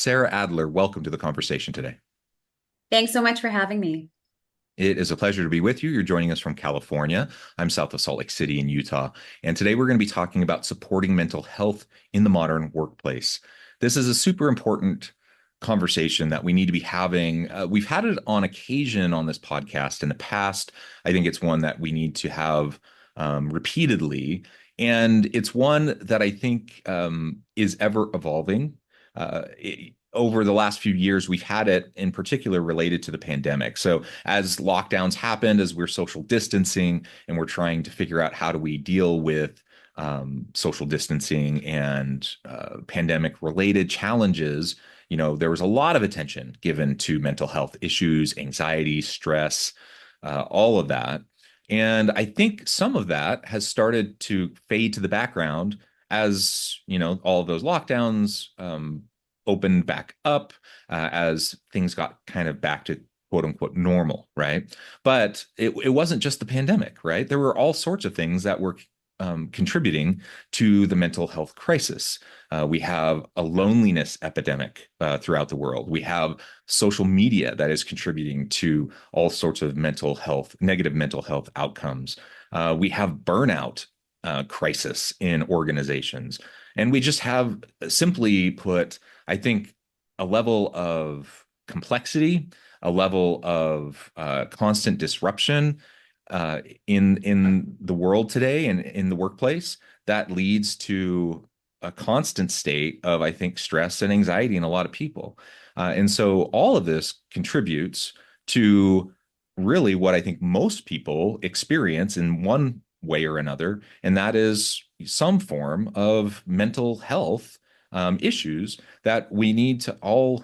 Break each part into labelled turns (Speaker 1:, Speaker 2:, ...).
Speaker 1: Sarah Adler, welcome to the conversation today.
Speaker 2: Thanks so much for having me.
Speaker 1: It is a pleasure to be with you. You're joining us from California. I'm south of Salt Lake City in Utah. And today we're going to be talking about supporting mental health in the modern workplace. This is a super important conversation that we need to be having. We've had it on occasion on this podcast in the past. I think it's one that we need to have repeatedly. And it's one that I think is ever evolving. Over the last few years, we've had it in particular related to the pandemic. So as lockdowns happened, as we're social distancing and we're trying to figure out how do we deal with social distancing and pandemic related challenges, there was a lot of attention given to mental health issues, anxiety, stress, all of that. And I think some of that has started to fade to the background as, all of those lockdowns opened back up, as things got kind of back to quote unquote normal, right? But it wasn't just the pandemic, right? There were all sorts of things that were contributing to the mental health crisis. We have a loneliness epidemic throughout the world. We have social media that is contributing to all sorts of mental health, negative mental health outcomes. We have burnout crisis in organizations. And we just have, simply put, I think, a level of complexity, a level of constant disruption in the world today and in the workplace that leads to a constant state of, I think, stress and anxiety in a lot of people. And so all of this contributes to really what I think most people experience in one way or another, and that is some form of mental health issues that we need to all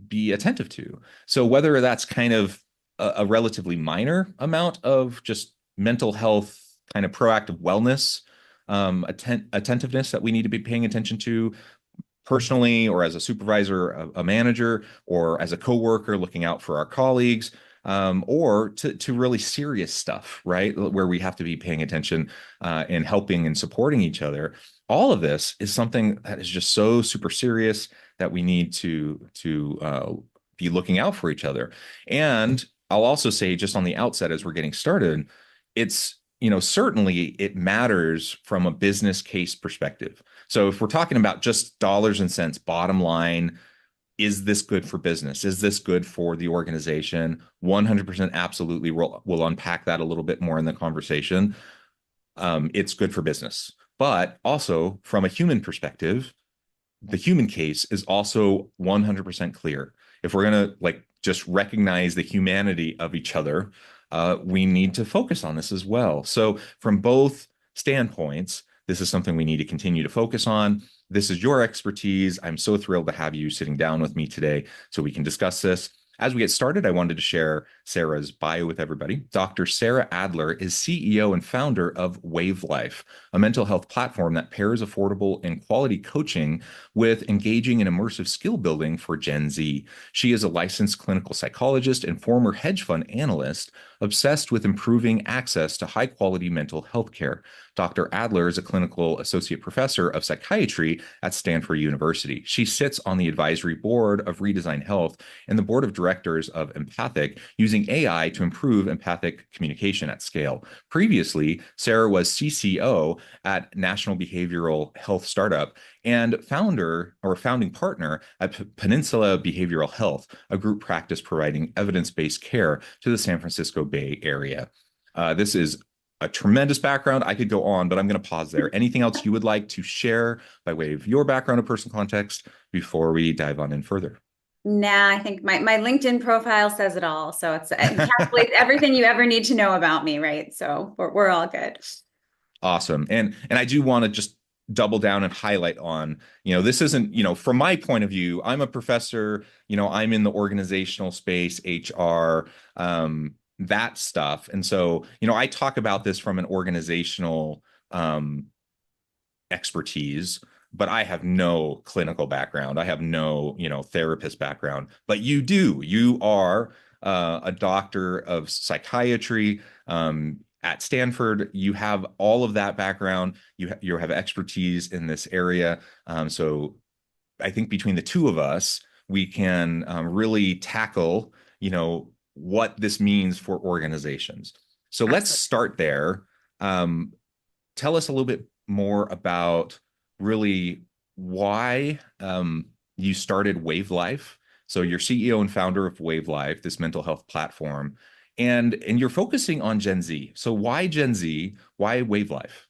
Speaker 1: be attentive to. So whether that's kind of a relatively minor amount of just mental health, kind of proactive wellness, attentiveness that we need to be paying attention to personally, or as a supervisor, a manager, or as a coworker looking out for our colleagues, or to really serious stuff, right? Where we have to be paying attention and helping and supporting each other. All of this is something that is just so super serious that we need to be looking out for each other. And I'll also say, just on the outset, as we're getting started, it's, certainly it matters from a business case perspective. So if we're talking about just dollars and cents, bottom line, is this good for business? Is this good for the organization? 100% absolutely. We'll unpack that a little bit more in the conversation. It's good for business. But also from a human perspective, the human case is also 100% clear. If we're going to just recognize the humanity of each other, we need to focus on this as well. So from both standpoints, this is something we need to continue to focus on. This is your expertise. I'm so thrilled to have you sitting down with me today so we can discuss this. As we get started, I wanted to share Sarah's bio with everybody. Dr. Sarah Adler is CEO and founder of Wave Life, a mental health platform that pairs affordable and quality coaching with engaging and immersive skill building for Gen Z. She is a licensed clinical psychologist and former hedge fund analyst obsessed with improving access to high-quality mental health care. Dr. Adler is a clinical associate professor of psychiatry at Stanford University. She sits on the advisory board of Redesign Health and the board of directors of Empathic, using AI to improve empathic communication at scale. Previously, Sarah was CCO at National Behavioral Health Startup and founding partner at Peninsula Behavioral Health, a group practice providing evidence-based care to the San Francisco Bay Area. This is a tremendous background. I could go on, but I'm going to pause there. Anything else you would like to share by way of your background or personal context before we dive on in further?
Speaker 2: Nah, I think my LinkedIn profile says it all. So it encapsulates everything you ever need to know about me, right? So we're all good.
Speaker 1: Awesome. And I do want to just double down and highlight on, this isn't, from my point of view, I'm a professor, I'm in the organizational space, HR, that stuff. And so, I talk about this from an organizational expertise, but I have no clinical background. I have no, therapist background, but you do. You are a doctor of psychiatry at Stanford. You have all of that background. You have expertise in this area. So I think between the two of us, we can really tackle, what this means for organizations. So let's
Speaker 2: Absolutely.
Speaker 1: start there. Um, Tell us a little bit more about really why you started Wave Life. So you're CEO and founder of Wave Life, this mental health platform, and you're focusing on Gen Z. So why Gen Z? Why Wave Life?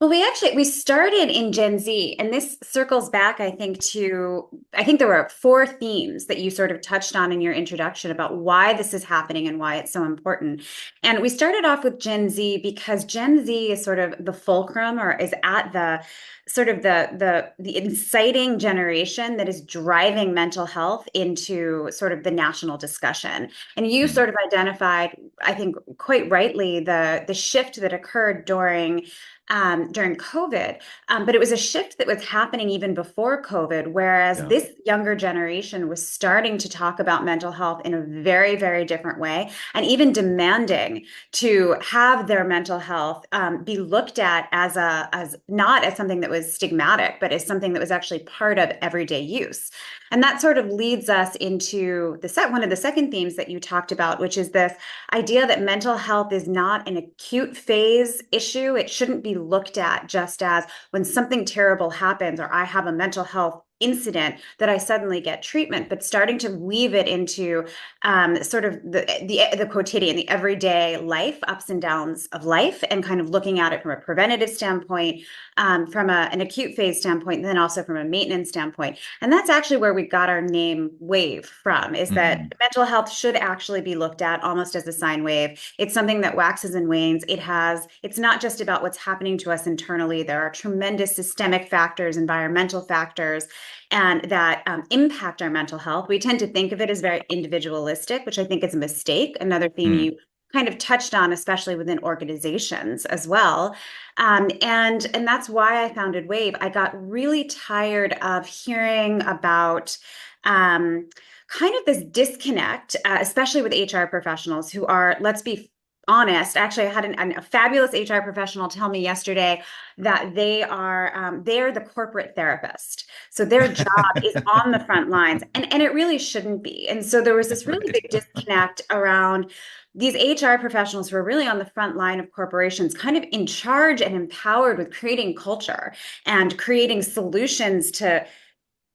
Speaker 2: Well, we started in Gen Z, and this circles back, I think there were four themes that you sort of touched on in your introduction about why this is happening and why it's so important. And we started off with Gen Z because Gen Z is sort of the fulcrum, or is at the sort of the inciting generation that is driving mental health into sort of the national discussion. And you
Speaker 1: Mm,
Speaker 2: sort of identified, I think quite rightly, the shift that occurred during COVID. But it was a shift that was happening even before COVID, whereas
Speaker 1: yeah.
Speaker 2: this younger generation was starting to talk about mental health in a very, very different way, and even demanding to have their mental health be looked at as not as something that was stigmatic, but as something that was actually part of everyday use. And that sort of leads us into one of the second themes that you talked about, which is this idea that mental health is not an acute phase issue. It shouldn't be looked at just as when something terrible happens or I have a mental health incident that I suddenly get treatment, but starting to weave it into sort of the quotidian, the everyday life, ups and downs of life, and kind of looking at it from a preventative standpoint, from an acute phase standpoint, and then also from a maintenance standpoint. And that's actually where we got our name WAVE from, is that
Speaker 1: Mm,
Speaker 2: mental health should actually be looked at almost as a sine wave. It's something that waxes and wanes. It's not just about what's happening to us internally. There are tremendous systemic factors, environmental factors, and that impact our mental health. We tend to think of it as very individualistic, which I think is a mistake. Another theme
Speaker 1: mm,
Speaker 2: you kind of touched on, especially within organizations as well. And that's why I founded Wave. I got really tired of hearing about kind of this disconnect, especially with HR professionals who are, let's be honest. Actually, I had a fabulous HR professional tell me yesterday that they're the corporate therapist. So their job is on the front lines, and it really shouldn't be. And so there was this really
Speaker 1: right.
Speaker 2: big disconnect around these HR professionals who are really on the front line of corporations, kind of in charge and empowered with creating culture and creating solutions to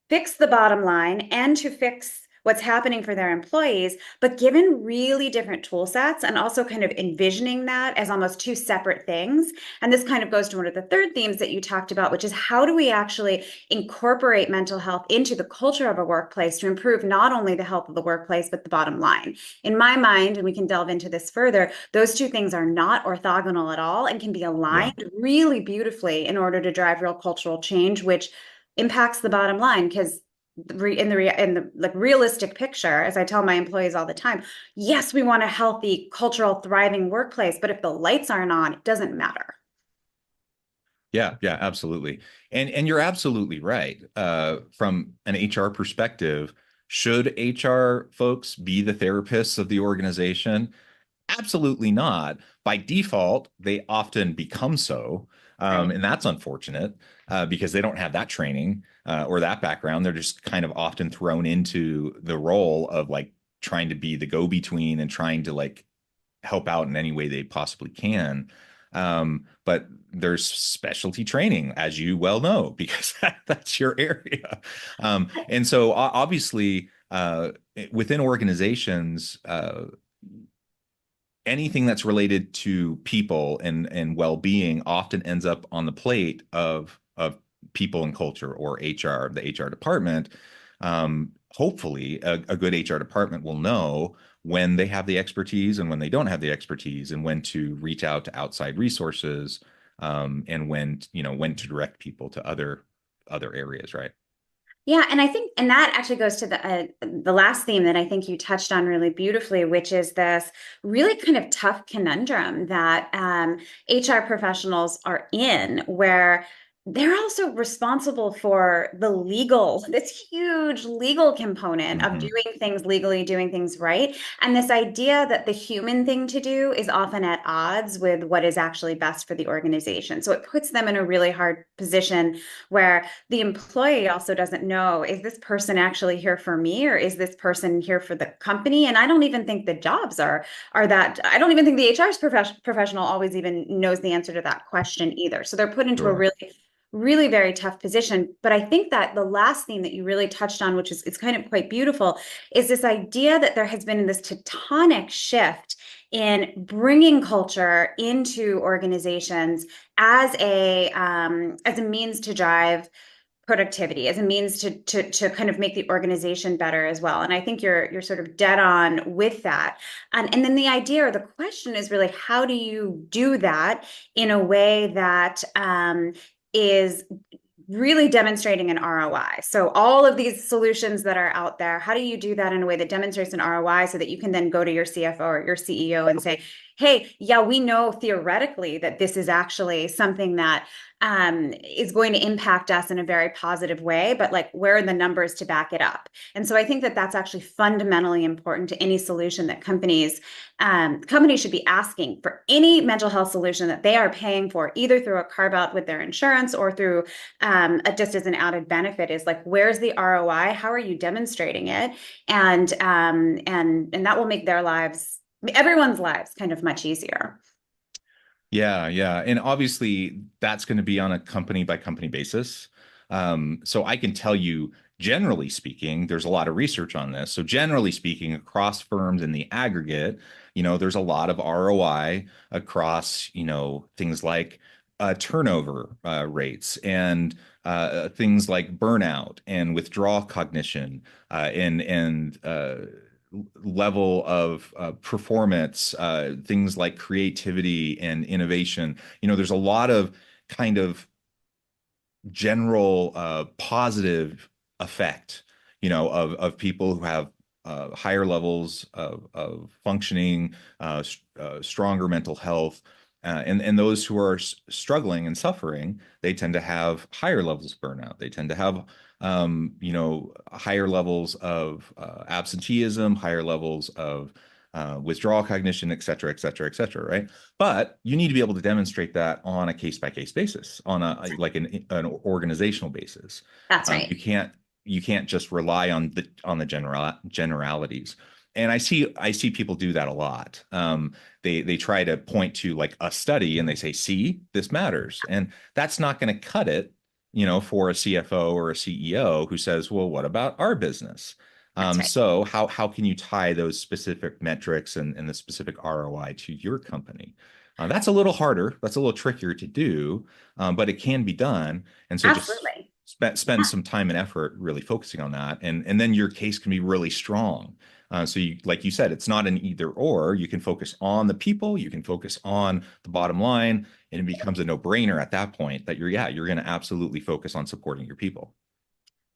Speaker 2: fix the bottom line and to fix what's happening for their employees, but given really different tool sets and also kind of envisioning that as almost two separate things. And this kind of goes to one of the third themes that you talked about, which is how do we actually incorporate mental health into the culture of a workplace to improve not only the health of the workplace, but the bottom line. In my mind, and we can delve into this further, those two things are not orthogonal at all and can be
Speaker 1: Yeah.
Speaker 2: aligned really beautifully in order to drive real cultural change, which impacts the bottom line. Because in the like realistic picture, as I tell my employees all the time, yes, we want a healthy, cultural, thriving workplace, but if the lights aren't on, it doesn't matter.
Speaker 1: Yeah, yeah, absolutely. And you're absolutely right. From an HR perspective, should HR folks be the therapists of the organization? Absolutely not. By default, they often become so.
Speaker 2: Right.
Speaker 1: And that's unfortunate because they don't have that training or that background. They're just kind of often thrown into the role of like trying to be the go-between and trying to like help out in any way they possibly can. But there's specialty training, as you well know, because that's your area. And so obviously, within organizations, anything that's related to people and well-being often ends up on the plate of people and culture or HR, the HR department. Hopefully, a good HR department will know when they have the expertise and when they don't have the expertise, and when to reach out to outside resources, and when to direct people to other areas, right?
Speaker 2: Yeah, and I think, and that actually goes to the last theme that I think you touched on really beautifully, which is this really kind of tough conundrum that HR professionals are in, where they're also responsible for this huge legal component of
Speaker 1: Hmm.
Speaker 2: doing things legally, doing things right. And this idea that the human thing to do is often at odds with what is actually best for the organization. So it puts them in a really hard position where the employee also doesn't know, is this person actually here for me or is this person here for the company? And I don't even think the jobs are that, I don't even think the HR's professional always even knows the answer to that question either. So they're put into a
Speaker 1: Sure.
Speaker 2: really very tough position. But I think that the last theme that you really touched on, which is it's kind of quite beautiful, is this idea that there has been this tectonic shift in bringing culture into organizations as a means to drive productivity, as a means to kind of make the organization better as well. And I think you're sort of dead on with that. And then the idea or the question is really, how do you do that in a way that is really demonstrating an ROI? So all of these solutions that are out there, how do you do that in a way that demonstrates an ROI so that you can then go to your CFO or your CEO and say, hey, yeah, we know theoretically that this is actually something that is going to impact us in a very positive way, but like, where are the numbers to back it up? And so I think that that's actually fundamentally important to any solution that companies should be asking for any mental health solution that they are paying for, either through a carve out with their insurance or through just as an added benefit, is like, where's the ROI? How are you demonstrating it? And that will make their lives, everyone's lives, kind of much easier.
Speaker 1: Yeah, yeah. And obviously that's going to be on a company by company basis. So I can tell you, generally speaking, there's a lot of research on this. So generally speaking, across firms in the aggregate, there's a lot of ROI across, things like turnover rates and things like burnout and withdrawal cognition and level of performance, things like creativity and innovation. There's a lot of kind of general positive effect, of people who have higher levels of functioning, stronger mental health. And those who are struggling and suffering, they tend to have higher levels of burnout. They tend to have, higher levels of absenteeism, higher levels of withdrawal cognition, et cetera, et cetera, et cetera, right? But you need to be able to demonstrate that on a case by case basis, on an organizational basis.
Speaker 2: That's
Speaker 1: Um,
Speaker 2: right.
Speaker 1: you can't you can't just rely on the generalities. And I see people do that a lot. They try to point to like a study and they say, "See, this matters," and that's not going to cut it, for a CFO or a CEO who says, "Well, what about our business?"
Speaker 2: That's right.
Speaker 1: So how can you tie those specific metrics and the specific ROI to your company? That's a little harder. That's a little trickier to do, but it can be done. And so just
Speaker 2: Absolutely.
Speaker 1: spend some time and effort really focusing on that, and then your case can be really strong. So you, like you said, it's not an either or. You can focus on the people, you can focus on the bottom line, and it becomes a no-brainer at that point that you're going to absolutely focus on supporting your people.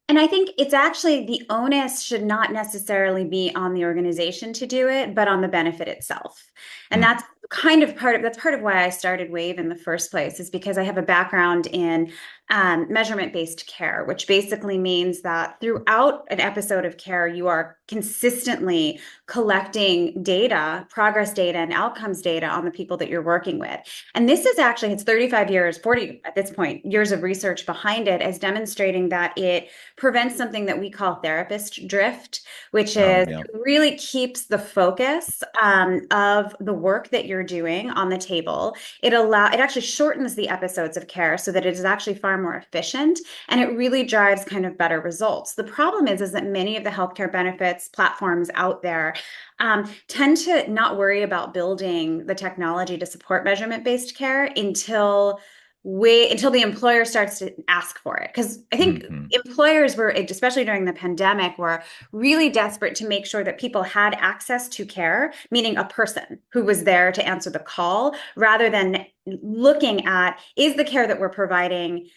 Speaker 2: And I think it's actually the onus should not necessarily be on the organization to do it, but on the benefit itself. And
Speaker 1: Mm,
Speaker 2: that's part of why I started Wave in the first place, is because I have a background in measurement-based care, which basically means that throughout an episode of care, you are consistently collecting data, progress data, and outcomes data on the people that you're working with. And this is actually, it's 35 years, 40 at this point, years of research behind it, as demonstrating that it prevents something that we call therapist drift, which
Speaker 1: oh
Speaker 2: is
Speaker 1: yeah.
Speaker 2: really keeps the focus of the work that you're doing on the table. It actually shortens the episodes of care so that it is actually far more efficient, and it really drives kind of better results. The problem is that many of the healthcare benefits platforms out there tend to not worry about building the technology to support measurement-based care until the employer starts to ask for it. Because I think
Speaker 1: Hmm.
Speaker 2: employers were, especially during the pandemic, were really desperate to make sure that people had access to care, meaning a person who was there to answer the call, rather than looking at, is the care that we're providing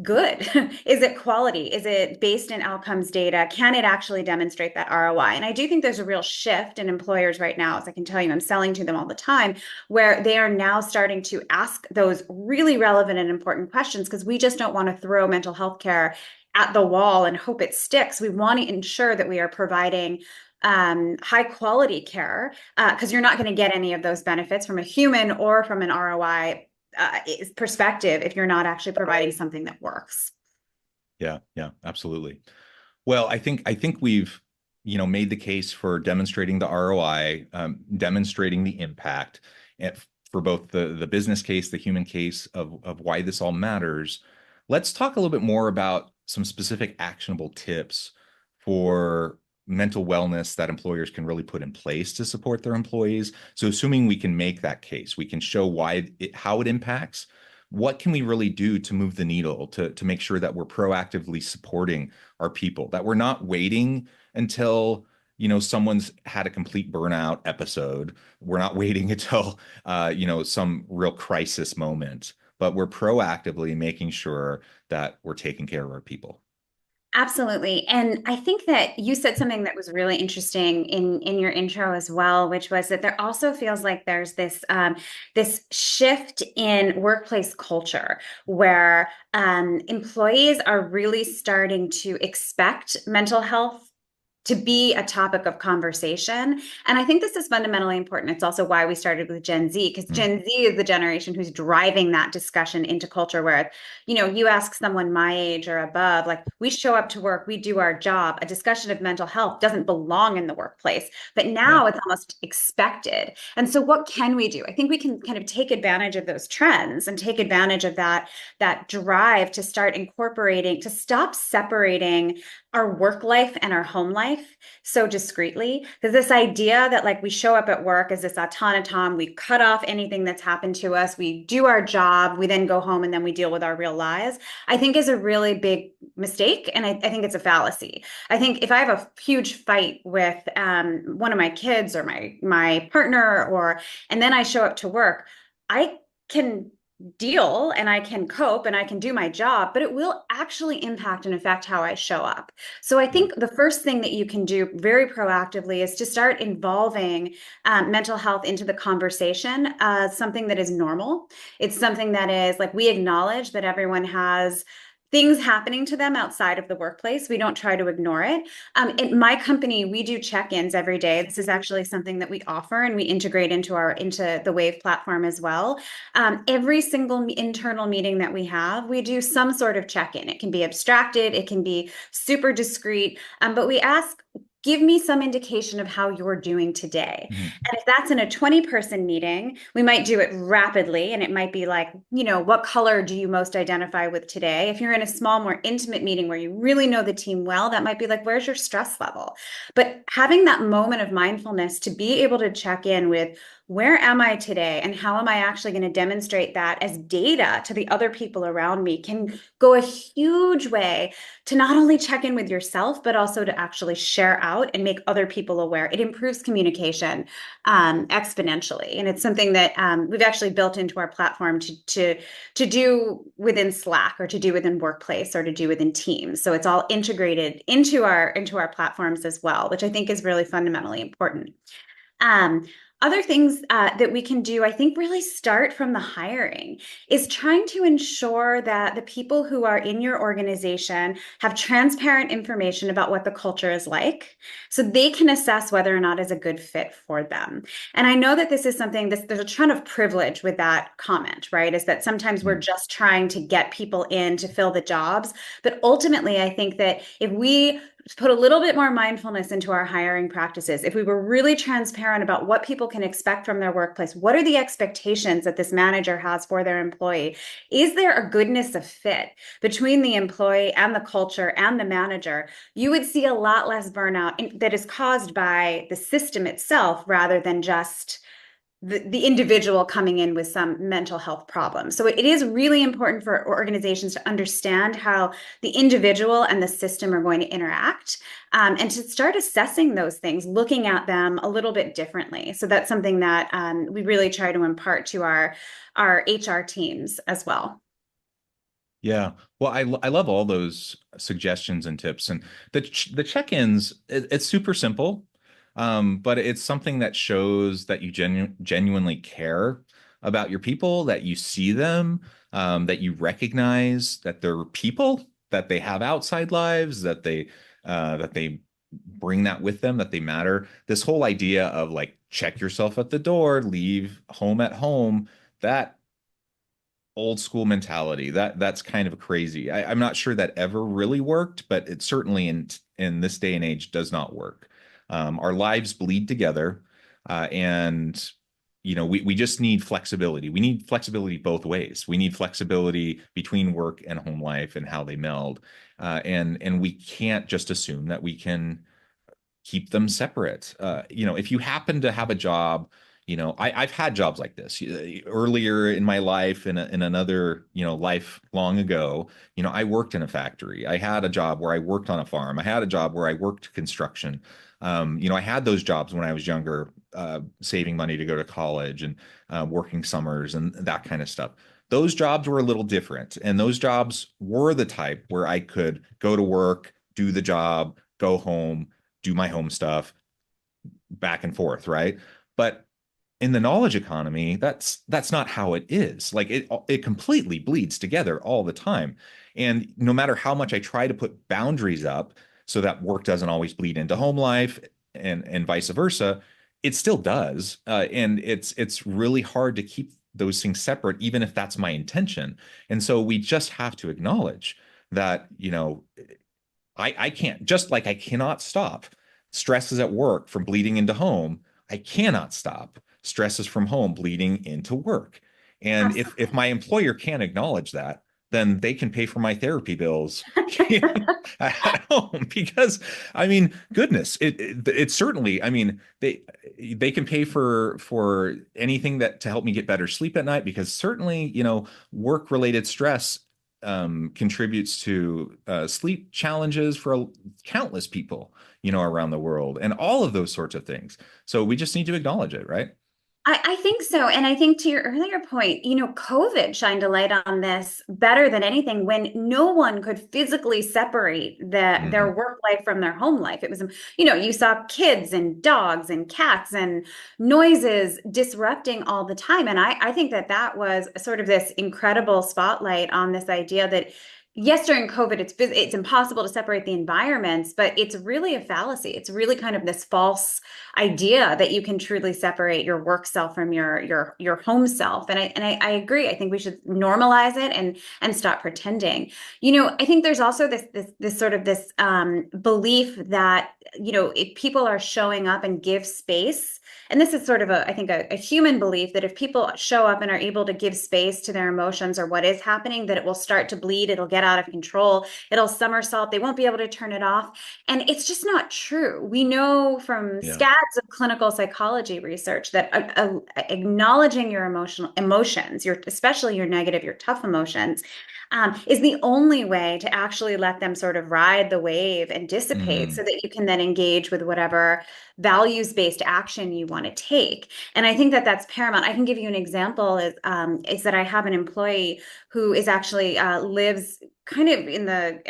Speaker 2: good? Is it quality? Is it based in outcomes data? Can it actually demonstrate that ROI? And I do think there's a real shift in employers right now, as I can tell you, I'm selling to them all the time, where they are now starting to ask those really relevant and important questions because we just don't want to throw mental health care at the wall and hope it sticks. We want to ensure that we are providing high quality care because you're not going to get any of those benefits from a human or from an ROI perspective if you're not actually providing something that works.
Speaker 1: Yeah, yeah, absolutely. Well, I think we've, made the case for demonstrating the ROI, demonstrating the impact, and for both the business case, the human case of why this all matters. Let's talk a little bit more about some specific actionable tips for mental wellness that employers can really put in place to support their employees. So, assuming we can make that case, we can show how it impacts. What can we really do to move the needle to make sure that we're proactively supporting our people, that we're not waiting until someone's had a complete burnout episode. We're not waiting until some real crisis moment, but we're proactively making sure that we're taking care of our people.
Speaker 2: Absolutely. And I think that you said something that was really interesting in your intro as well, which was that there also feels like there's this shift in workplace culture where employees are really starting to expect mental health to be a topic of conversation. And I think this is fundamentally important. It's also why we started with Gen Z, because
Speaker 1: Mm,
Speaker 2: Gen Z is the generation who's driving that discussion into culture where, you ask someone my age or above, like we show up to work, we do our job. A discussion of mental health doesn't belong in the workplace, but
Speaker 1: yeah.
Speaker 2: now it's almost expected. And so what can we do? I think we can kind of take advantage of those trends and take advantage of that drive to start incorporating, to stop separating our work life and our home life so discreetly. Because this idea that like we show up at work as this automaton, we cut off anything that's happened to us, we do our job, we then go home and then we deal with our real lives, I think is a really big mistake. And I think it's a fallacy. I think if I have a huge fight with one of my kids or my partner, and then I show up to work, I can deal and I can cope and I can do my job, but it will actually impact and affect how I show up. So I
Speaker 1: Yeah.
Speaker 2: think the first thing that you can do very proactively is to start involving mental health into the conversation as something that is normal. It's something that is like we acknowledge that everyone has things happening to them outside of the workplace. We don't try to ignore it. In my company, we do check-ins every day. This is actually something that we offer and we integrate into the Wave platform as well. Every single internal meeting that we have, we do some sort of check-in. It can be abstracted, it can be super discreet, but we ask, give me some indication of how you're doing today.
Speaker 1: Mhm.
Speaker 2: And if that's in a 20-person meeting, we might do it rapidly. And it might be like, what color do you most identify with today? If you're in a small, more intimate meeting where you really know the team well, that might be like, where's your stress level? But having that moment of mindfulness to be able to check in with, where am I today? And how am I actually going to demonstrate that as data to the other people around me can go a huge way to not only check in with yourself, but also to actually share out and make other people aware. It improves communication exponentially. And it's something that we've actually built into our platform to do within Slack or to do within Workplace or to do within Teams. So it's all integrated into our platforms as well, which I think is really fundamentally important. Um, Other things that we can do, I think, really start from the hiring, is trying to ensure that the people who are in your organization have transparent information about what the culture is like so they can assess whether or not it's a good fit for them. And I know that this is something, there's a ton of privilege with that comment, right? Is that sometimes we're
Speaker 1: Mhm.
Speaker 2: just trying to get people in to fill the jobs. But ultimately, I think that if we put a little bit more mindfulness into our hiring practices, if we were really transparent about what people can expect from their workplace, what are the expectations that this manager has for their employee? Is there a goodness of fit between the employee and the culture and the manager? You would see a lot less burnout that is caused by the system itself rather than just the individual coming in with some mental health problem. So it is really important for organizations to understand how the individual and the system are going to interact, and to start assessing those things, looking at them a little bit differently. So that's something that we really try to impart to our HR teams as well.
Speaker 1: Yeah. Well, I love all those suggestions and tips, and the check-ins, it's super simple. But it's something that shows that you genuinely care about your people, that you see them, that you recognize that they're people, that they have outside lives, that they bring that with them, that they matter. This whole idea of like check yourself at the door, leave home at home, that old school mentality. That's kind of crazy. I'm not sure that ever really worked, but it certainly in this day and age does not work. Our lives bleed together, and we just need flexibility. We need flexibility both ways. We need flexibility between work and home life and how they meld, and we can't just assume that we can keep them separate. If you happen to have a job, I've had jobs like this earlier in my life, in another, life long ago. I worked in a factory. I had a job where I worked on a farm. I had a job where I worked construction. I had those jobs when I was younger, saving money to go to college and working summers and that kind of stuff. Those jobs were a little different. And those jobs were the type where I could go to work, do the job, go home, do my home stuff, back and forth, right? But in the knowledge economy, that's not how it is. Like it completely bleeds together all the time. And no matter how much I try to put boundaries up so that work doesn't always bleed into home life and vice versa, it still does. And it's really hard to keep those things separate, even if that's my intention. And so we just have to acknowledge that, I can't, just like I cannot stop stresses at work from bleeding into home, I cannot stop stresses from home bleeding into work. And if my employer can't acknowledge that, then they can pay for my therapy bills at home because I mean, goodness, it certainly, I mean, they can pay for anything that to help me get better sleep at night because certainly, work related stress contributes to sleep challenges for countless people, around the world, and all of those sorts of things. So we just need to acknowledge it, right?
Speaker 2: I think so. And I think to your earlier point, COVID shined a light on this better than anything when no one could physically separate their
Speaker 1: Hmm.
Speaker 2: work life from their home life. It was, you saw kids and dogs and cats and noises disrupting all the time. And I think that was sort of this incredible spotlight on this idea that yes, during COVID, it's impossible to separate the environments, but it's really a fallacy. It's really kind of this false idea that you can truly separate your work self from your home self. And I agree. I think we should normalize it and stop pretending. I think there's also this sort of this belief that if people are showing up and give space, and this is sort of I think a human belief that if people show up and are able to give space to their emotions or what is happening, that it will start to bleed, it'll get out of control, it'll somersault, they won't be able to turn it off. And it's just not true. We know from
Speaker 1: Yeah.
Speaker 2: scads of clinical psychology research that acknowledging your emotions, especially your negative, your tough emotions, is the only way to actually let them sort of ride the wave and dissipate so
Speaker 1: Mm.
Speaker 2: that you can then engage with whatever values-based action you want to take. And I think that that's paramount. I can give you an example is that I have an employee who is actually lives kind of in the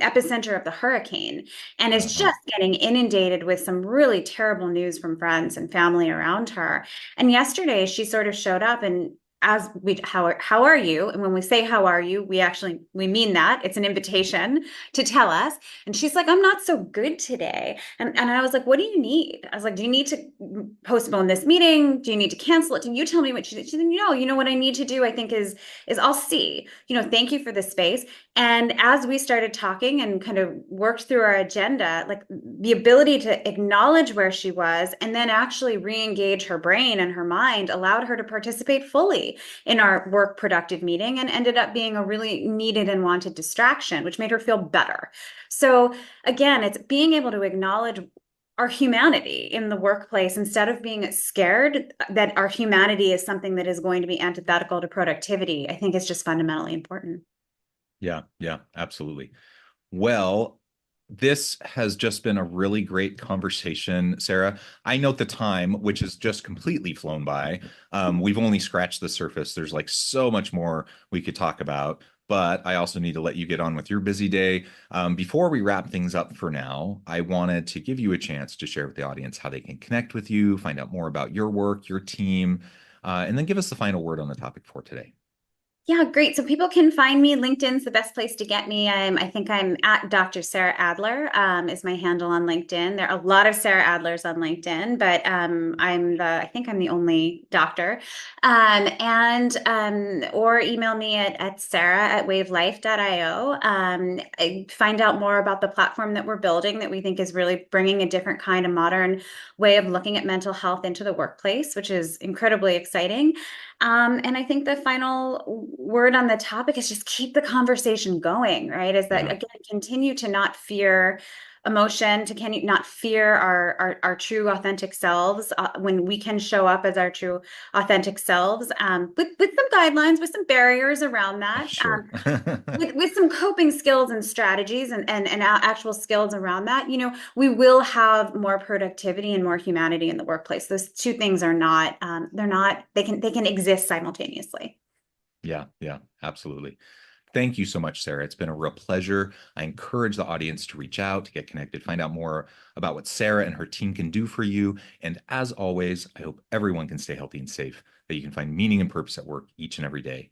Speaker 2: epicenter of the hurricane and is
Speaker 1: Uh-huh.
Speaker 2: just getting inundated with some really terrible news from friends and family around her. And yesterday she sort of showed up and as we how are you, and when we say how are you, we mean that it's an invitation to tell us. And she's like, I'm not so good today. And I was like, what do you need? I was like, do you need to postpone this meeting? Do you need to cancel it? Can you tell me what she did? She said, what I need to do, I think is I'll see. Thank you for the space. And as we started talking and kind of worked through our agenda, like the ability to acknowledge where she was and then actually re-engage her brain and her mind allowed her to participate fully in our work productive meeting and ended up being a really needed and wanted distraction, which made her feel better. So again, it's being able to acknowledge our humanity in the workplace instead of being scared that our humanity is something that is going to be antithetical to productivity. I think is just fundamentally important.
Speaker 1: Yeah, yeah, absolutely. Well, this has just been a really great conversation, Sarah. I note the time, which has just completely flown by. We've only scratched the surface. There's like so much more we could talk about. but I also need to let you get on with your busy day. Before we wrap things up for now, I wanted to give you a chance to share with the audience how they can connect with you, find out more about your work, your team, and then give us the final word on the topic for today.
Speaker 2: Yeah, great. So people can find me. LinkedIn's the best place to get me. I think I'm at Dr. Sarah Adler, is my handle on LinkedIn. There are a lot of Sarah Adlers on LinkedIn, but I think I'm the only doctor. Or email me at sarah@wavelife.io. Find out more about the platform that we're building that we think is really bringing a different kind of modern way of looking at mental health into the workplace, which is incredibly exciting. And I think the final word on the topic is just keep the conversation going, right? Is that
Speaker 1: Yeah,
Speaker 2: again, continue to not fear emotion, to can not fear our true authentic selves when we can show up as our true authentic selves, with some guidelines, with some barriers around that.
Speaker 1: sure.
Speaker 2: With some coping skills and strategies and actual skills around that, we will have more productivity and more humanity in the workplace. Those two things are not, they're not, they can exist simultaneously.
Speaker 1: Yeah, yeah, absolutely. Thank you so much, Sarah. It's been a real pleasure. I encourage the audience to reach out, to get connected, find out more about what Sarah and her team can do for you. And as always, I hope everyone can stay healthy and safe, that you can find meaning and purpose at work each and every day.